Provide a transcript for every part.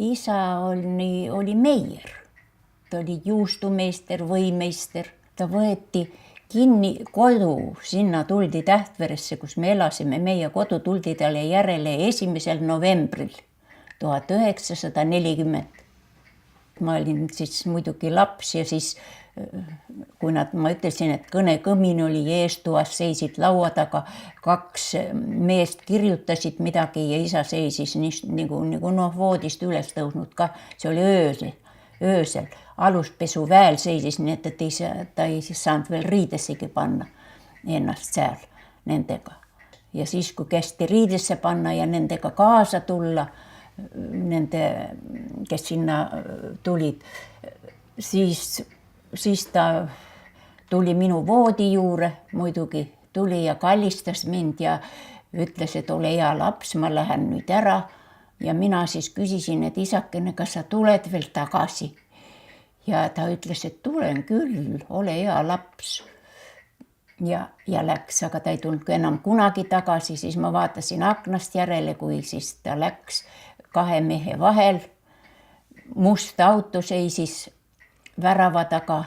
Isa oli meier, ta oli juustumeister, võimeister, ta võeti kinni kodu, sinna tuldi Tähtveresse, kus me elasime, meie kodu tuldi talle järele 1. novembril 1940. Ma olin siis muidugi laps ja siis, kui ma ütlesin, et kõnekõmin oli eestuas, seisid laua taga, 2 meest kirjutasid midagi ja isa seisis nagu voodist üles tõusnud ka, see oli öösel, aluspesu väel seisis, nii et ta ei saanud veel riidessegi panna ennast seal nendega. Ja siis, kui kästi riidesse panna ja nendega kaasa tulla, nende, kes sinna tulid, siis ta tuli minu voodi juure, muidugi tuli ja kallistas mind ja ütles, et ole hea laps, ma lähen nüüd ära. Ja mina siis küsisin, et isakene, kas sa tuled veel tagasi? Ja ta ütles, et tulen küll, ole hea laps. Ja läks, aga ta ei tulnud enam kunagi tagasi, siis ma vaatasin aknast järele, kui siis ta läks 2 mehe vahel. Must auto seisis värava taga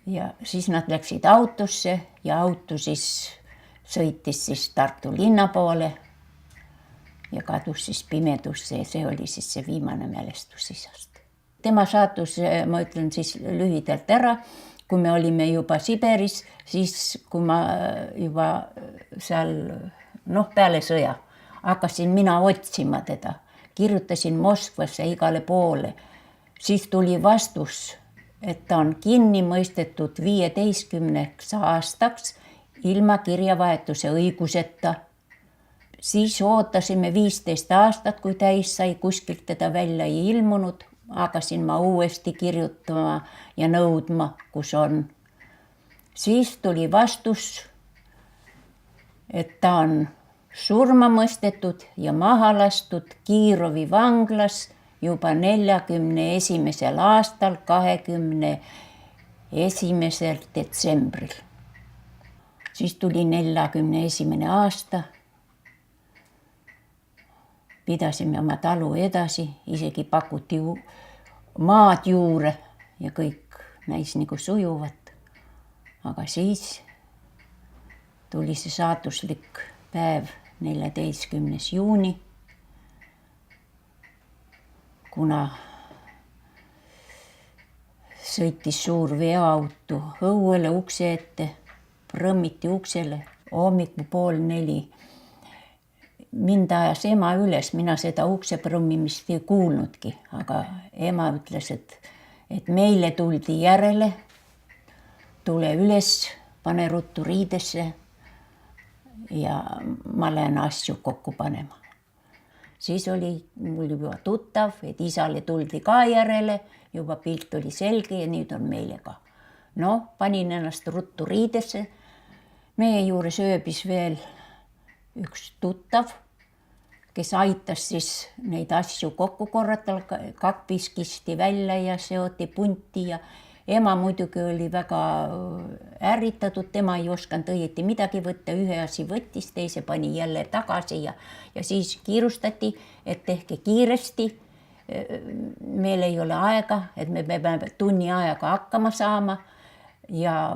ja siis nad läksid autosse ja auto siis sõitis siis Tartu linna poole ja kadus siis pimedusse ja see oli siis see viimane mälestus isast. Tema saatus, ma ütlen siis lühidalt ära, kui me olime juba Siberis, siis kui ma juba seal, peale sõja, hakkasin mina otsima teda, kirjutasin Moskvasse igale poole, siis tuli vastus, et ta on kinni mõistetud 15 aastaks ilma kirjavahetuse õiguseta. Siis ootasime 15 aastat, kui täis sai, kuskilt teda välja ei ilmunud. Hakkasin ma uuesti kirjutama ja nõudma, kus on. Siis tuli vastus, et ta on surma mõistetud ja maha lastud Kiirovi vanglas juba 41. aastal 21. detsembril. Siis tuli 41. aasta. Pidasime oma talu edasi, isegi pakuti maad juure ja kõik näis nagu sujuvat. Aga siis tuli see saatuslik päev 14. juuni, kuna sõitis suur veoauto õuele ukse ette, prõmmiti uksele hommikul 3:30. Mind ajas ema üles, mina seda ukse prõmmimist ei kuulnudki, aga ema ütles, et meile tuldi järele, tule üles, pane ruttu riidesse ja ma lähen asju kokku panema. Siis oli mul juba tuttav, et isale tuldi ka järele, juba pilt oli selge ja nüüd on meile ka. Panin ennast ruttu riidesse, meie juures ööbis veel üks tuttav, kes aitas siis neid asju kokku korrata, kapis kisti välja ja seoti punti ja ema muidugi oli väga ärritatud, tema ei osanud õieti midagi võtta, ühe asi võttis, teise pani jälle tagasi ja siis kiirustati, et tehke kiiresti, meil ei ole aega, et me peame tunni ajaga hakkama saama ja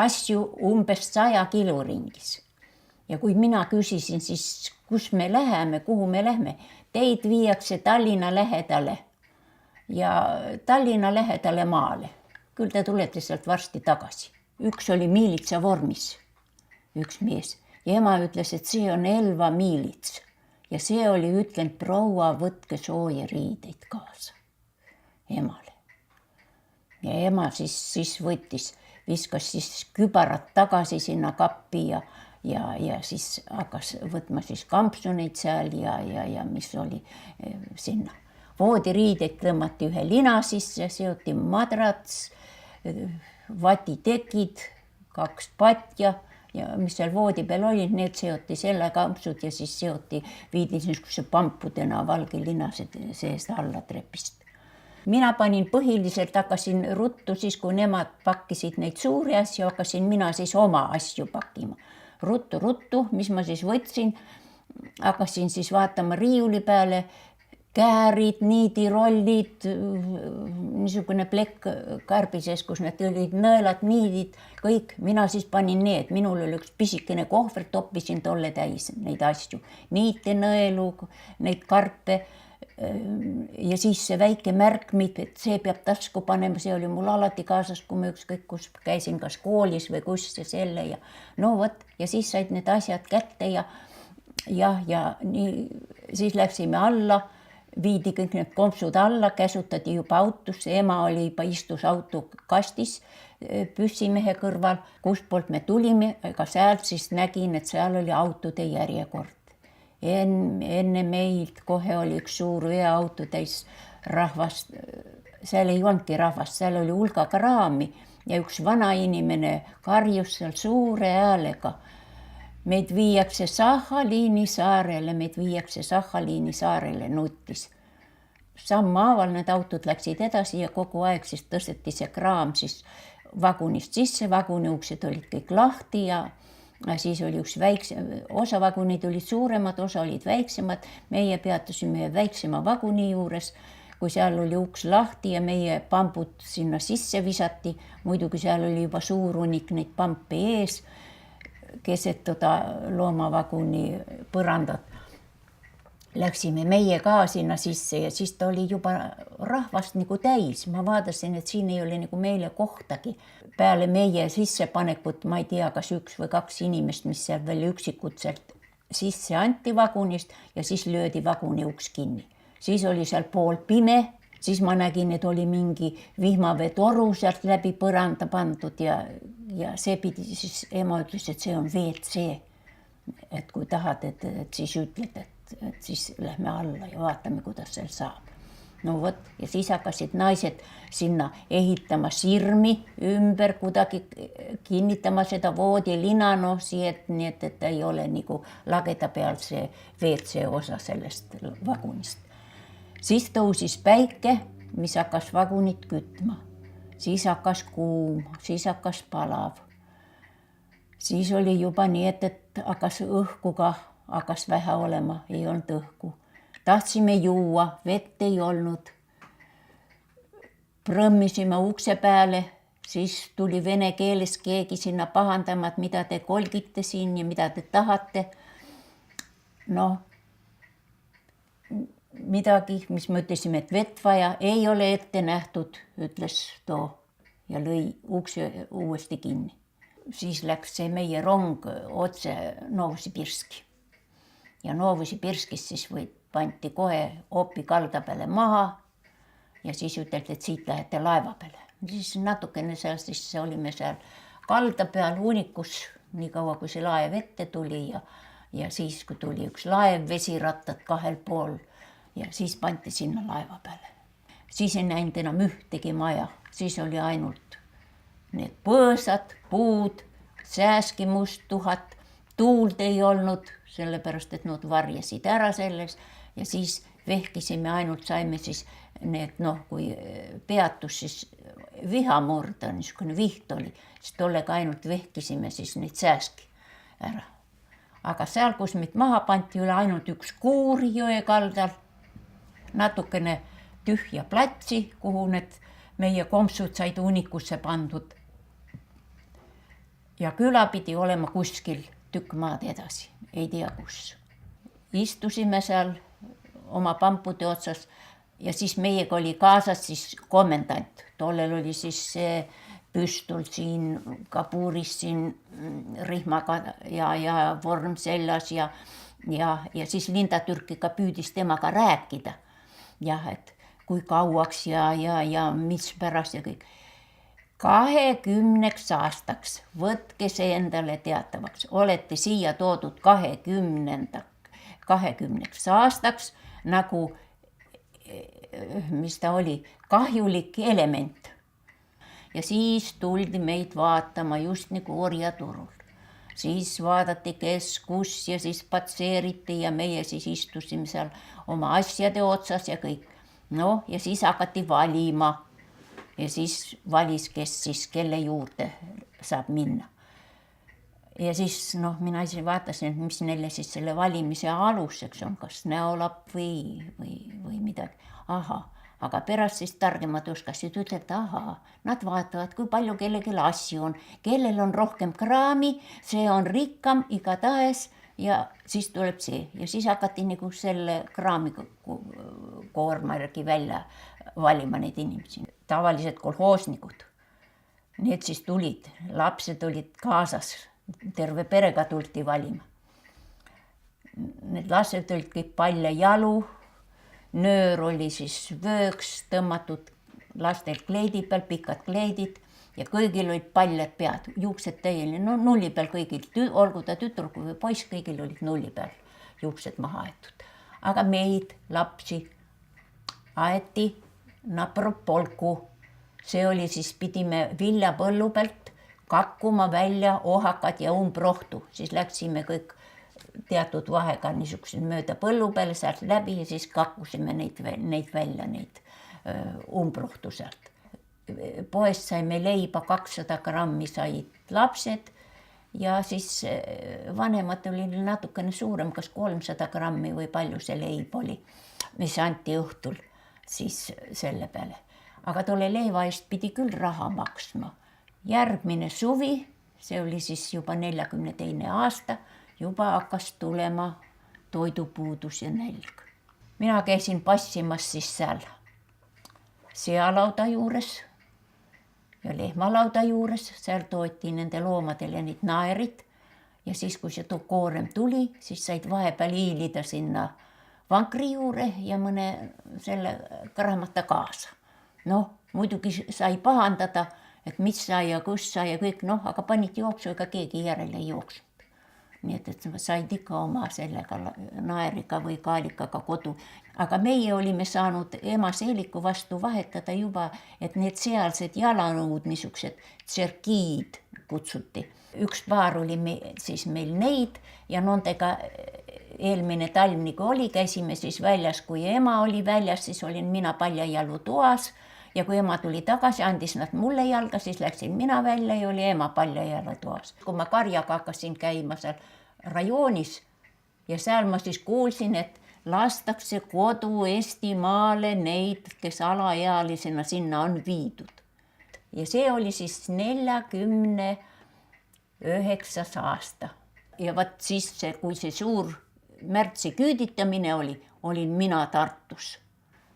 asju umbes 100 kilo ringis. Ja kui mina küsisin, siis kus me läheme, kuhu me lähme, teid viiakse Tallinna lähedale ja Tallinna lähedale maale. Küll te tulete sealt varsti tagasi. Üks oli miilitsa vormis, üks mees. Ja ema ütles, et see on Elva miilits. Ja see oli ütlenud, proua, võtke sooja riideid kaasa emale. Ja ema siis võttis, viskas siis kübarat tagasi sinna kappi ja siis hakkas võtma siis kampsuneid seal ja mis oli sinna. Voodiriideid tõmmati ühe lina sisse, seoti madrats, vatitekid, 2 patja ja mis seal voodi peal olid, need seoti selle kampsud ja siis viidi niisuguse pampudena valge lina seest alla trepist. Mina panin põhiliselt, hakkasin ruttu siis, kui nemad pakkisid neid suuri asju, hakkasin mina siis oma asju pakkima. Ruttu, mis ma siis võtsin, hakkasin siis vaatama riiuli peale käärid, niidirollid, niisugune plekk karbises, kus need olid nõelad, niidid, kõik. Mina siis panin need, minul oli üks pisikene kohver, toppisin tolle täis neid asju. Niite, nõelu, neid karpe ja siis see väike märkmid, et see peab tasku panema, see oli mul alati kaasas, kui ma ükskõik kus käisin, kas koolis või kus ja selle ja no vot, ja siis said need asjad kätte ja nii, siis läksime alla, viidi kõik need kompsud alla, käsutati juba autosse, ema oli juba istus auto kastis püssimehe kõrval, kust poolt me tulime, ega sealt siis nägin, et seal oli autode järjekord. Enne meilt kohe oli üks suur veoauto täis rahvast, seal ei olnudki rahvast, seal oli hulga kraami ja üks vana inimene karjus seal suure häälega. Meid viiakse Sahhaliini saarele, nuttis. Sammhaaval need autod läksid edasi ja kogu aeg siis tõsteti see kraam siis vagunist sisse, vaguni uksed olid kõik lahti ja siis oli üks väiksem, osa vagunid olid suuremad, osa olid väiksemad. Meie peatusime väiksema vaguni juures, kui seal oli uks lahti ja meie pambud sinna sisse visati. Muidugi seal oli juba suur hunnik neid pampe ees, keset loomavaguni põrandat. Läksime meie ka sinna sisse ja siis ta oli juba rahvast nagu täis. Ma vaadasin, et siin ei ole nagu meile kohtagi. Peale meie sissepanekut, ma ei tea, kas üks või kaks inimest, mis seal veel üksikud sealt sisse anti vagunist ja siis löödi vaguni uks kinni. Siis oli seal pool pime, siis ma nägin, et oli mingi vihmaveetoru sealt läbi põranda pandud ja see pidi siis, ema ütles, et see on WC. Et kui tahad, et siis ütled, et siis lähme alla ja vaatame, kuidas seal saab. No vot, ja siis hakkasid naised sinna ehitama sirmi ümber, kuidagi kinnitama seda voodilina, nii et ei ole nagu lageda peal see WC osa sellest vagunist. Siis tõusis päike, mis hakkas vagunit kütma. Siis hakkas kuum, siis hakkas palav. Siis oli juba nii, et hakkas õhku ka, hakkas vähe olema, ei olnud õhku. Tahtsime juua, vett ei olnud. Prõmmisime ukse peale, siis tuli vene keeles keegi sinna pahandama, et mida te kolgite siin ja mida te tahate. No, midagi, mis me ütlesime, et vett vaja, ei ole ette nähtud, ütles too ja lõi ukse uuesti kinni. Siis läks see meie rong otse Novosibirski. Ja Novosibirskis siis pandi kohe Opi kalda peale maha ja siis üteldi, et siit lähete laeva peale. Siis natukene seal siis olime seal kalda peal unikus, nii kaua kui see laev ette tuli ja siis kui tuli üks laev, vesirattad kahel pool ja siis pandi sinna laeva peale. Siis ei näinud enam ühtegi maja, siis oli ainult need põõsad, puud, sääski must tuhat, tuult ei olnud, sellepärast et nad varjasid ära selles ja siis vehkisime ainult, saime siis need, kui peatus siis vihamurda, niisugune viht oli, siis tollega ainult vehkisime siis neid sääski ära. Aga seal, kus meid maha panti, oli ainult üks kuur jõe kaldal, natukene tühja platsi, kuhu need meie kompsud said unikusse pandud. Ja küla pidi olema kuskil tükk maad edasi, ei tea kus. Istusime seal oma pampude otsas ja siis meiega oli kaasas siis komendant. Tollel oli siis see püstul siin, kabuuris siin rihmaga ja vorm seljas ja siis Linda Türkiga püüdis temaga rääkida. Jah, et kui kauaks ja mis pärast ja kõik. 20 aastaks, võtke see endale teatavaks, olete siia toodud 20 aastaks nagu, mis ta oli, kahjulik element. Ja siis tuldi meid vaatama just nagu orjaturul. Siis vaadati kes, kus ja siis patseeriti ja meie siis istusime seal oma asjade otsas ja kõik. No ja siis hakati valima. Ja siis valis, kes siis kelle juurde saab minna. ja siis noh, mina ise vaatasin, et mis neile siis selle valimise aluseks on, kas näolapp või midagi. Ahah, aga pärast siis targemad oskasid ütelda, ahah, nad vaatavad, kui palju kellelgi asju on, kellel on rohkem kraami, see on rikkam igatahes ja siis tuleb see. Ja siis hakati nagu selle kraami koorma järgi välja valima neid inimesi. Tavalised kolhoosnikud, need siis tulid, lapsed olid kaasas, terve perega tulti valima. Need lapsed olid kõik palja jalu, nöör oli siis vööks tõmmatud, lastel kleidi peal, pikad kleidid ja kõigil olid paljad pead, juuksed täieline, no nulli peal kõigil, olgu ta tüdruk või poiss, kõigil olid nulli peal juuksed maha aetud. Aga meid, lapsi, aeti napropolku. See oli siis, pidime viljapõllu pealt kakkuma välja ohakad ja umbrohtu, siis läksime kõik teatud vahega niisugused mööda põllu peale sealt läbi ja siis kakkusime neid välja, neid umbrohtu sealt. Poest saime leiba 200 grammi said lapsed ja siis vanemad oli natukene suurem, kas 300 grammi või palju see leib oli, mis anti õhtul siis selle peale. Aga tolle leiva eest pidi küll raha maksma. Järgmine suvi, see oli siis juba 42. aasta, juba hakkas tulema toidupuudus ja nälg. Mina käisin passimas siis seal sealauda juures ja lehmalauda juures, seal tooti nende loomadele neid naerid ja siis, kui see koorem tuli, siis said vahepeal hiilida sinna vankri juure ja mõne selle kraamata kaasa. Noh, muidugi sai pahandada, et mis sai ja kus sai ja kõik, noh, aga panid jooksu, ega keegi järele ei jooksnud. Nii et said ikka oma sellega naeriga või kaalikaga kodu. Aga meie olime saanud ema seeliku vastu vahetada juba, et need sealsed jalanõud, niisugused tserkiid kutsuti. Üks paar oli siis meil neid ja nendega eelmine talv nagu oli, käisime siis väljas, kui ema oli väljas, siis olin mina paljajalu toas ja kui ema tuli tagasi, andis nad mulle jalga, siis läksin mina välja ja oli ema paljajalu toas. Kui ma karjaga hakkasin käima seal rajoonis ja seal ma siis kuulsin, et lastakse kodu Eestimaale neid, kes alaealisena sinna on viidud. Ja see oli siis 49. aasta. Ja vaat siis, kui see suur märtsi küüditamine oli, olin mina Tartus.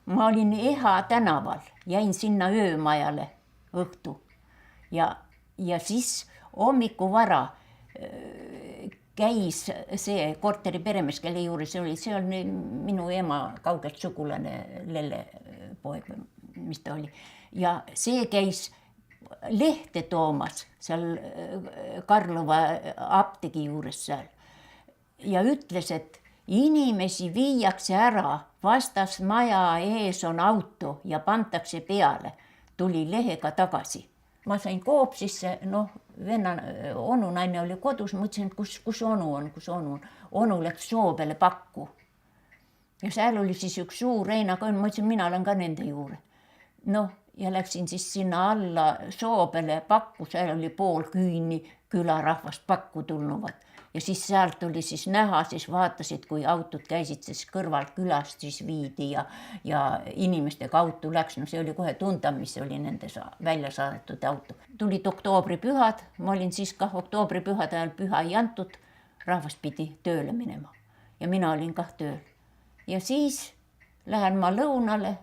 Ma olin Eha tänaval, jäin sinna öömajale õhtu ja siis hommiku vara käis see korteri peremees, kelle juures oli, see oli minu ema kaugelt sugulane lellepoeg, mis ta oli. Ja see käis lehte toomas seal Karlova apteegi juures seal ja ütles, et inimesi viiakse ära, vastas maja ees on auto ja pantakse peale. Tuli lehega tagasi. Ma sain Koopsisse, noh, onunaine oli kodus, mõtlesin, et kus onu on. Onu läks Soobele pakku. Ja seal oli siis üks suur reinakõnn, mõtlesin, mina olen ka nende juure. Noh, ja läksin siis sinna alla Soobele pakku, seal oli pool küüni külarahvast pakku tulnuvad. Ja siis sealt oli siis näha, siis vaatasid, kui autod käisid siis kõrvalt külast, siis viidi ja inimestega auto läks. No see oli kohe tunda, mis oli nende välja saadetud auto. Tulid oktoobripühad, ma olin siis ka oktoobripühade ajal püha ei antud, rahvas pidi tööle minema. Ja mina olin ka tööl. Ja siis lähen ma lõunale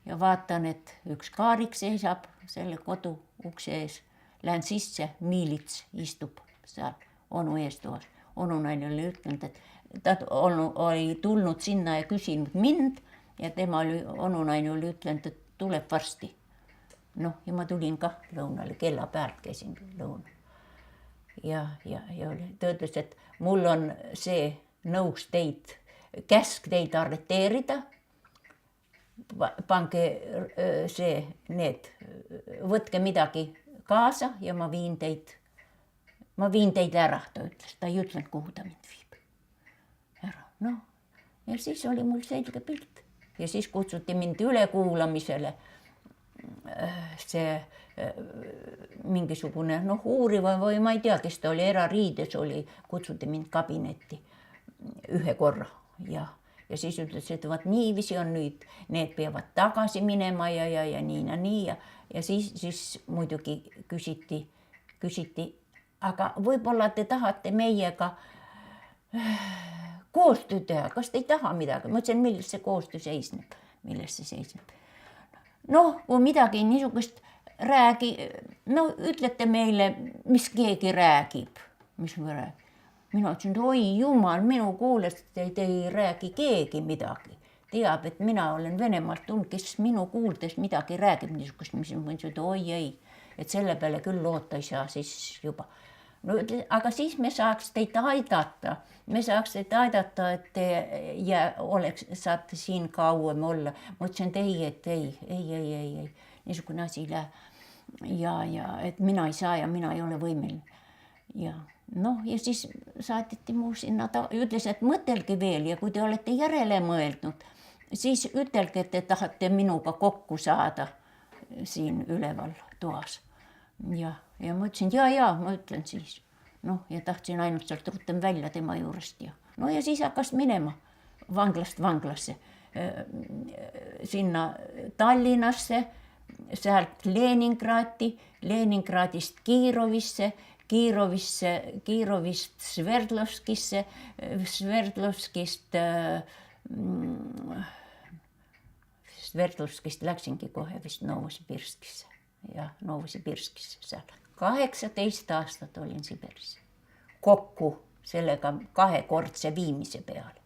ja vaatan, et üks kaarik seisab selle kodu ukse ees. Lähen sisse, miilits istub seal. Onu eestuas. Onunaine oli ütlenud, et ta oli tulnud sinna ja küsinud mind ja tema onunaine oli ütlenud, et tuleb varsti. Noh, ja ma tulin ka lõunale, kella pealt käisin lõunal. Ja ta ütles, et mul on see nõus teid, käsk teid arreteerida, pange see, võtke midagi kaasa ja ma viin teid ära, ta ütles, ta ei ütlenud, kuhu ta mind viib. Ära, noh, ja siis oli mul selge pilt. Ja siis kutsuti mind ülekuulamisele see mingisugune uuriva või ma ei tea, kes ta oli, erariides oli, kutsuti mind kabinetti ühe korra ja siis ütles, et vaat niiviisi on nüüd, need peavad tagasi minema ja nii ja siis muidugi küsiti, aga võib-olla te tahate meiega koostöö teha, kas te ei taha midagi? Ma ütlesin, milles see koostöö seisneb, kui midagi niisugust ütlete meile, mis keegi räägib, mis me räägime. Mina ütlesin, et oi jumal, minu kuulest ei räägi keegi midagi. Teab, et mina olen Venemaalt tulnud, kes minu kuuldes midagi räägib niisugust, mis ma ütlesin, et oi ei, et selle peale küll loota ei saa siis juba. Aga siis me saaks teid aidata, et te saate siin kauem olla. Ma ütlesin, et ei, niisugune asi ei lähe. Ja et mina ei saa ja mina ei ole võimeline. Ja siis saadeti mu sinna, ta ütles, et mõtelge veel ja kui te olete järele mõeldnud, siis ütelge, et te tahate minuga kokku saada siin üleval toas. Ja ma ütlesin, ma ütlen siis. Ja tahtsin ainult sealt rutem välja tema juurest. Ja siis hakkas minema vanglast vanglasse, sinna Tallinnasse, sealt Leningradi, Leningradist Kiirovisse, Kiirovist Sverdlovskisse, Sverdlovskist läksingi kohe vist Novosibirskisse. Ja Novosibirskisse seal. 18 aastat olin Siberis. Kokku sellega 2-kordse viimise peale.